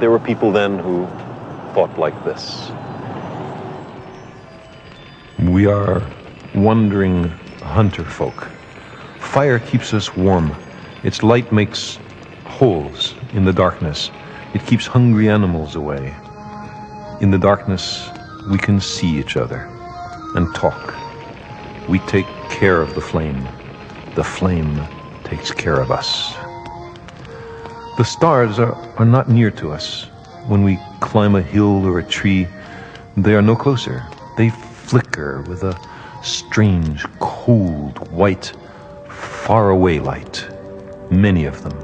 there were people then who thought like this. We are wandering hunter folk. Fire keeps us warm. Its light makes holes in the darkness. It keeps hungry animals away. In the darkness, we can see each other and talk. We take care of the flame. The flame takes care of us. The stars are not near to us. When we climb a hill or a tree, they are no closer. They flicker with a strange, cold, white, far-away light. Many of them,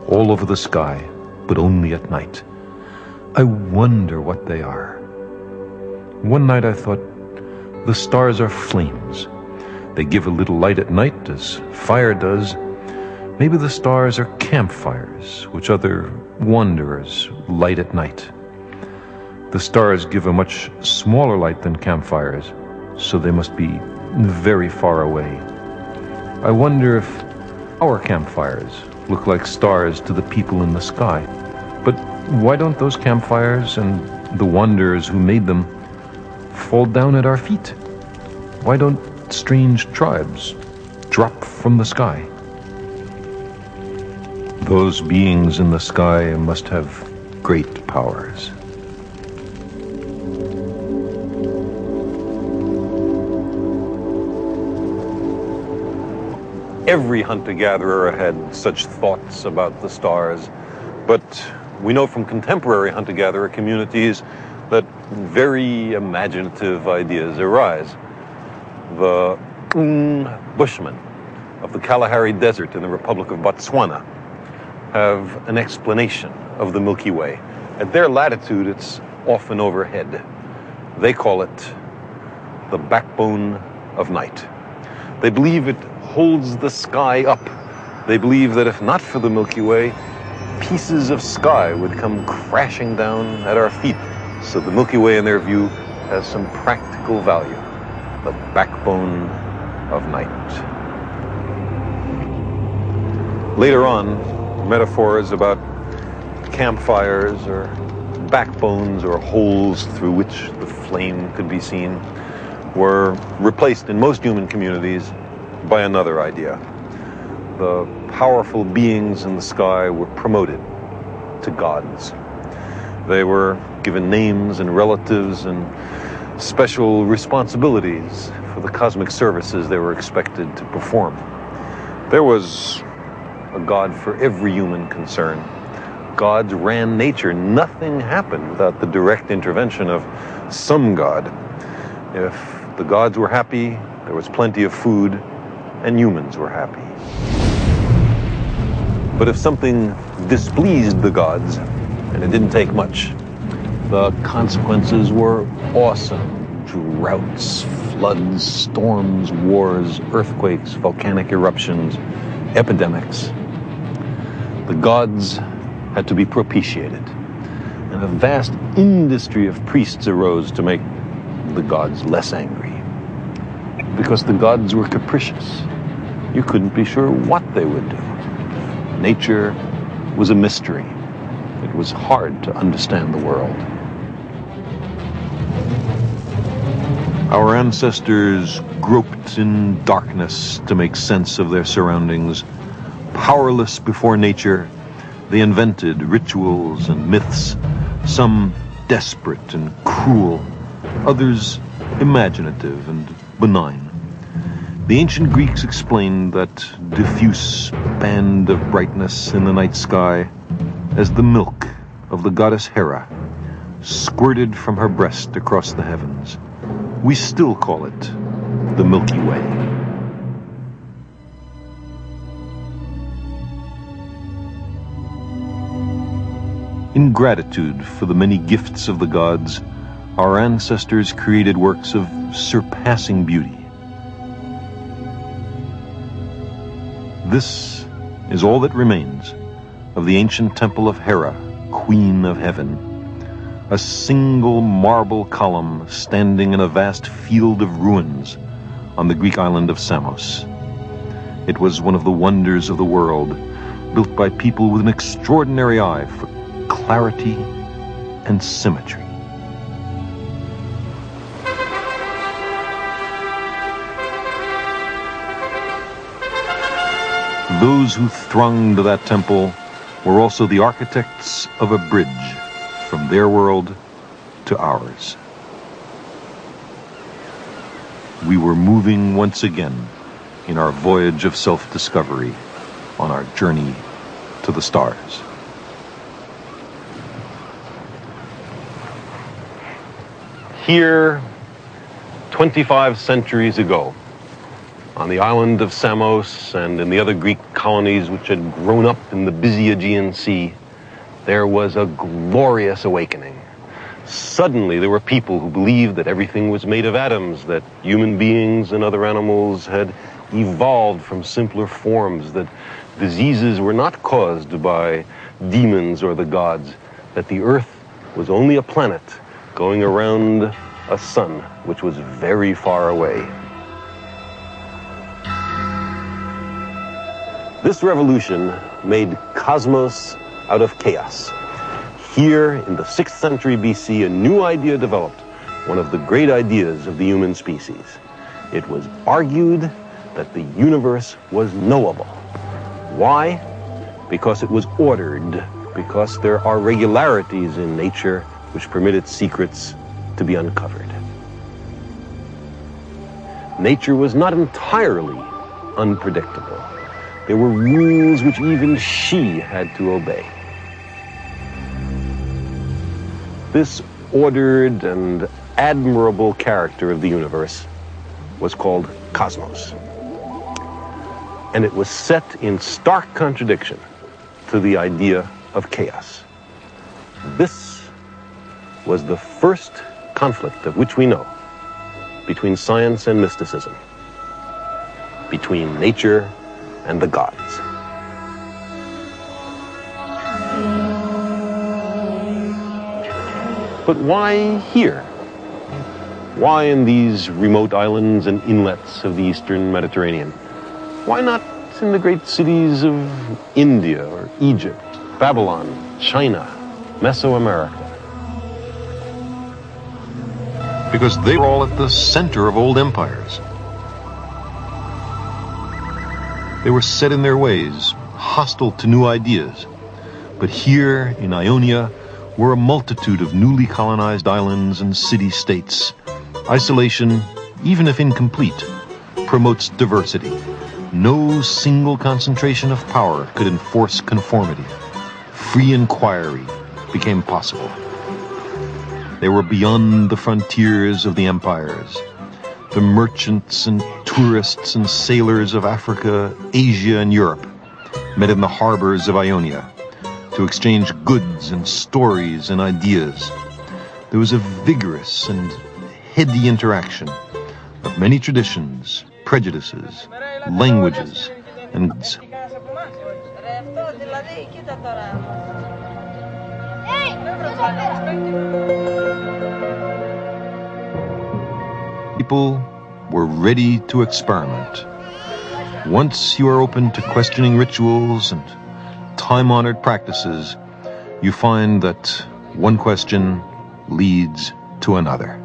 all over the sky, but only at night. I wonder what they are. One night I thought, the stars are flames. They give a little light at night, as fire does. Maybe the stars are campfires, which other wanderers light at night. The stars give a much smaller light than campfires, so they must be very far away. I wonder if our campfires look like stars to the people in the sky. But why don't those campfires and the wanderers who made them fall down at our feet? Why don't strange tribes drop from the sky? Those beings in the sky must have great powers. Every hunter-gatherer had such thoughts about the stars, but we know from contemporary hunter-gatherer communities that very imaginative ideas arise. The Bushmen of the Kalahari Desert in the Republic of Botswana have an explanation of the Milky Way. At their latitude, it's often overhead. They call it the backbone of night. They believe it holds the sky up. They believe that if not for the Milky Way, pieces of sky would come crashing down at our feet. So the Milky Way, in their view, has some practical value. The backbone of night. Later on, metaphors about campfires or backbones or holes through which the flame could be seen were replaced in most human communities by another idea. The powerful beings in the sky were promoted to gods. They were given names and relatives and special responsibilities for the cosmic services they were expected to perform. There was a god for every human concern. Gods ran nature. Nothing happened without the direct intervention of some god. If the gods were happy, there was plenty of food, and humans were happy. But if something displeased the gods, and it didn't take much, the consequences were awesome. Droughts, floods, storms, wars, earthquakes, volcanic eruptions, epidemics. The gods had to be propitiated, and a vast industry of priests arose to make the gods less angry. Because the gods were capricious. You couldn't be sure what they would do. Nature was a mystery. It was hard to understand the world. Our ancestors groped in darkness to make sense of their surroundings. Powerless before nature, they invented rituals and myths, some desperate and cruel, others imaginative and benign. The ancient Greeks explained that diffuse band of brightness in the night sky as the milk of the goddess Hera, squirted from her breast across the heavens. We still call it the Milky Way. In gratitude for the many gifts of the gods, our ancestors created works of surpassing beauty. This is all that remains of the ancient temple of Hera, Queen of Heaven. A single marble column standing in a vast field of ruins on the Greek island of Samos. It was one of the wonders of the world, built by people with an extraordinary eye for clarity and symmetry. Those who thronged that temple were also the architects of a bridge from their world to ours. We were moving once again in our voyage of self-discovery on our journey to the stars. Here, 25 centuries ago, on the island of Samos and in the other Greek colonies which had grown up in the busy Aegean Sea, there was a glorious awakening. Suddenly there were people who believed that everything was made of atoms, that human beings and other animals had evolved from simpler forms, that diseases were not caused by demons or the gods, that the earth was only a planet going around a sun which was very far away. This revolution made Cosmos out of chaos. Here, in the 6th century BC, a new idea developed, one of the great ideas of the human species. It was argued that the universe was knowable. Why? Because it was ordered, because there are regularities in nature which permit its secrets to be uncovered. Nature was not entirely unpredictable. There were rules which even she had to obey. This ordered and admirable character of the universe was called Cosmos. And it was set in stark contradiction to the idea of chaos. This was the first conflict of which we know between science and mysticism, between nature and the gods. But why here? Why in these remote islands and inlets of the eastern Mediterranean? Why not in the great cities of India or Egypt, Babylon, China, Mesoamerica? Because they were all at the center of old empires. They were set in their ways, hostile to new ideas. But here in Ionia were a multitude of newly colonized islands and city-states. Isolation, even if incomplete, promotes diversity. No single concentration of power could enforce conformity. Free inquiry became possible. They were beyond the frontiers of the empires. The merchants and tourists and sailors of Africa, Asia, and Europe met in the harbors of Ionia to exchange goods and stories and ideas. There was a vigorous and heady interaction of many traditions, prejudices, languages, and goods. People were ready to experiment. Once you are open to questioning rituals and time-honored practices, you find that one question leads to another.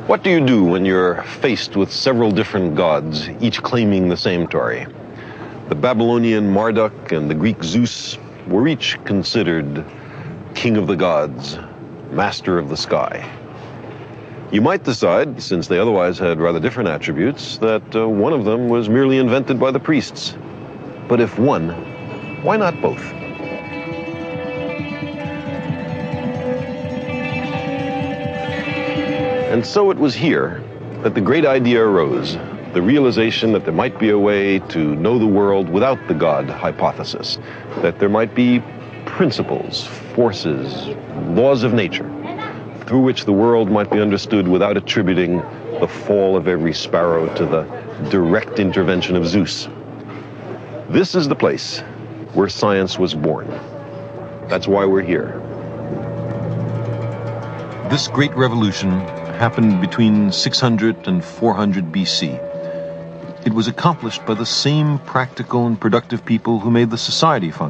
What do you do when you're faced with several different gods, each claiming the same story? The Babylonian Marduk and the Greek Zeus were each considered king of the gods, master of the sky. You might decide, since they otherwise had rather different attributes, that one of them was merely invented by the priests. But if one, why not both? And so it was here that the great idea arose, the realization that there might be a way to know the world without the God hypothesis, that there might be principles, forces, laws of nature, through which the world might be understood without attributing the fall of every sparrow to the direct intervention of Zeus. This is the place where science was born. That's why we're here. This great revolution happened between 600 and 400 BC. It was accomplished by the same practical and productive people who made the society function.